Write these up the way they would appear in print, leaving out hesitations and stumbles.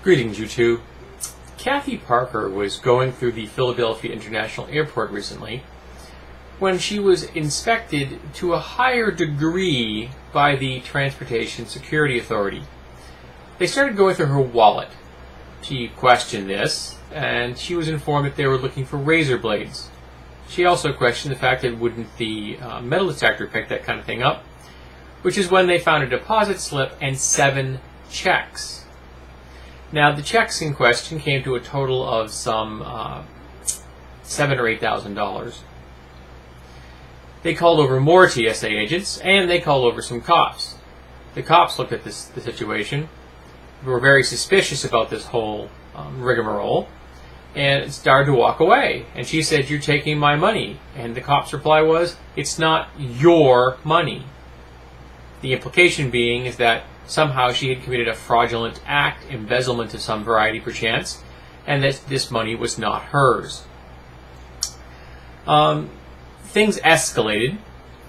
Greetings, YouTube. Kathy Parker was going through the Philadelphia International Airport recently when she was inspected to a higher degree by the Transportation Security Authority. They started going through her wallet. She questioned this, and she was informed that they were looking for razor blades. She also questioned the fact that wouldn't the metal detector pick that kind of thing up, which is when they found a deposit slip and 7 checks. Now, the checks in question came to a total of some $7,000 or $8,000. They called over more TSA agents, and they called over some cops. The cops looked at the situation, were very suspicious about this whole rigmarole, and started to walk away. And she said, "You're taking my money." And the cop's reply was, "It's not your money." The implication being is that somehow she had committed a fraudulent act, embezzlement of some variety perchance, and that this money was not hers. Things escalated.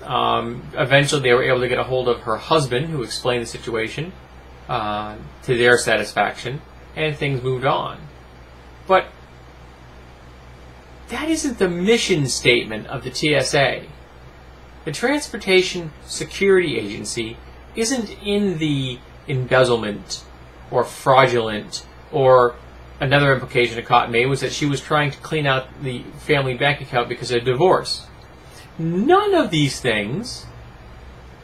Eventually they were able to get a hold of her husband, who explained the situation to their satisfaction, and things moved on. But that isn't the mission statement of the TSA. The Transportation Security Agency isn't in the embezzlement or fraudulent, or another implication a cop made was that she was trying to clean out the family bank account because of divorce. None of these things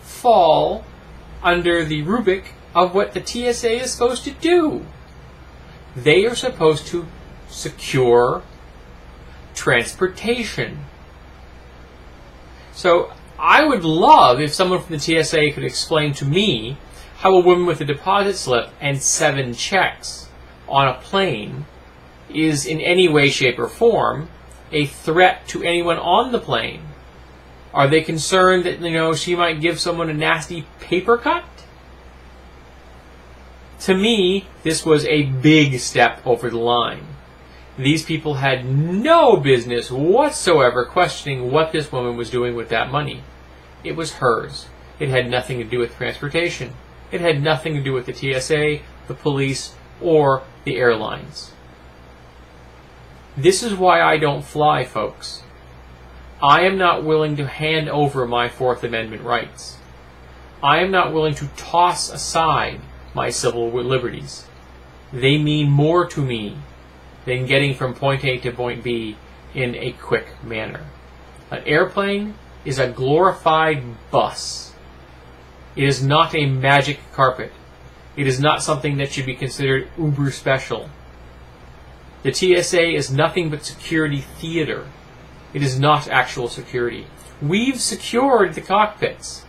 fall under the rubric of what the TSA is supposed to do. They are supposed to secure transportation. So I would love if someone from the TSA could explain to me how a woman with a deposit slip and 7 checks on a plane is in any way, shape, or form a threat to anyone on the plane. Are they concerned that, she might give someone a nasty paper cut? To me, this was a big step over the line. These people had no business whatsoever questioning what this woman was doing with that money. It was hers. It had nothing to do with transportation. It had nothing to do with the TSA, the police, or the airlines. This is why I don't fly, folks. I am not willing to hand over my Fourth Amendment rights. I am not willing to toss aside my civil liberties. They mean more to me than getting from point A to point B in a quick manner. An airplane is a glorified bus. It is not a magic carpet. It is not something that should be considered uber special. The TSA is nothing but security theater. It is not actual security. We've secured the cockpits.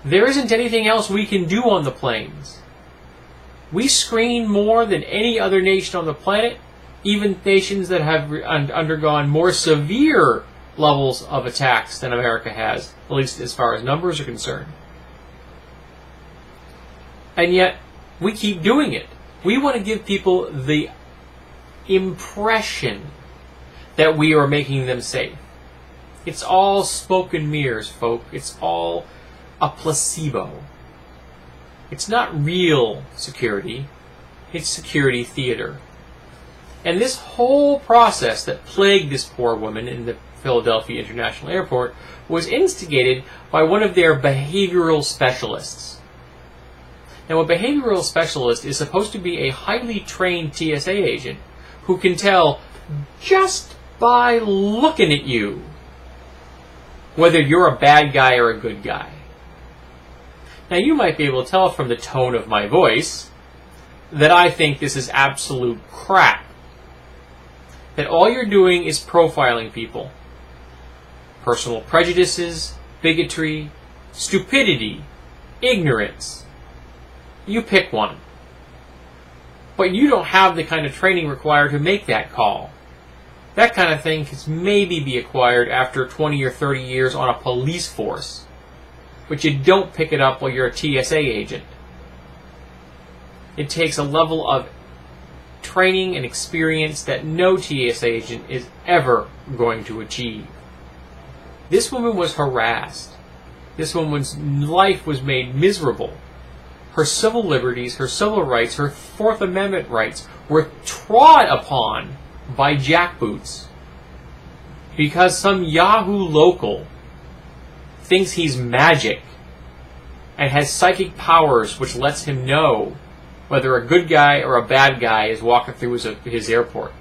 There isn't anything else we can do on the planes. We screen more than any other nation on the planet, even nations that have undergone more severe levels of attacks than America has, at least as far as numbers are concerned. And yet, we keep doing it. We want to give people the impression that we are making them safe. It's all smoke and mirrors, folk. It's all a placebo. It's not real security. It's security theater. And this whole process that plagued this poor woman in the Philadelphia International Airport was instigated by one of their behavioral specialists. Now, a behavioral specialist is supposed to be a highly trained TSA agent who can tell just by looking at you whether you're a bad guy or a good guy. Now, you might be able to tell from the tone of my voice that I think this is absolute crap. That all you're doing is profiling people. Personal prejudices, bigotry, stupidity, ignorance. You pick one. But you don't have the kind of training required to make that call. That kind of thing can maybe be acquired after 20 or 30 years on a police force. But you don't pick it up while you're a TSA agent. It takes a level of training and experience that no TSA agent is ever going to achieve. This woman was harassed. This woman's life was made miserable. her civil liberties, her civil rights, her Fourth Amendment rights were trod upon by jackboots because some Yahoo local thinks he's magic and has psychic powers which lets him know whether a good guy or a bad guy is walking through his airport.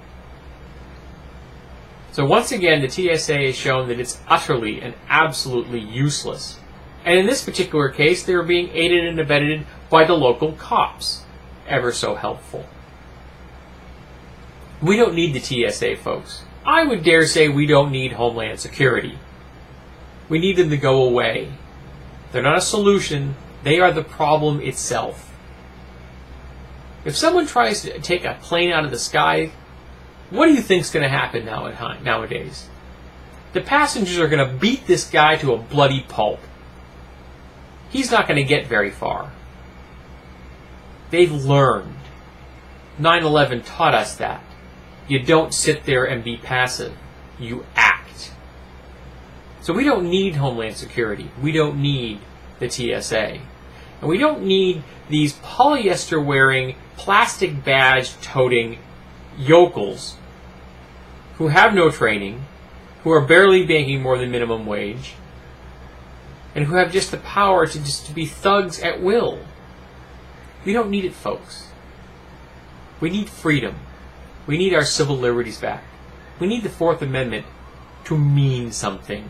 So once again, the TSA has shown that it's utterly and absolutely useless. And in this particular case, they were being aided and abetted by the local cops. Ever so helpful. We don't need the TSA, folks. I would dare say we don't need Homeland Security. We need them to go away. They're not a solution. They are the problem itself. If someone tries to take a plane out of the sky, what do you think is going to happen nowadays? The passengers are going to beat this guy to a bloody pulp. He's not going to get very far. They've learned. 9/11 taught us that. You don't sit there and be passive. You act. So we don't need Homeland Security. We don't need the TSA. And we don't need these polyester-wearing, plastic badge-toting yokels who have no training, who are barely making more than minimum wage, and who have just the power to be thugs at will. We don't need it, folks. We need freedom. We need our civil liberties back. We need the Fourth Amendment to mean something.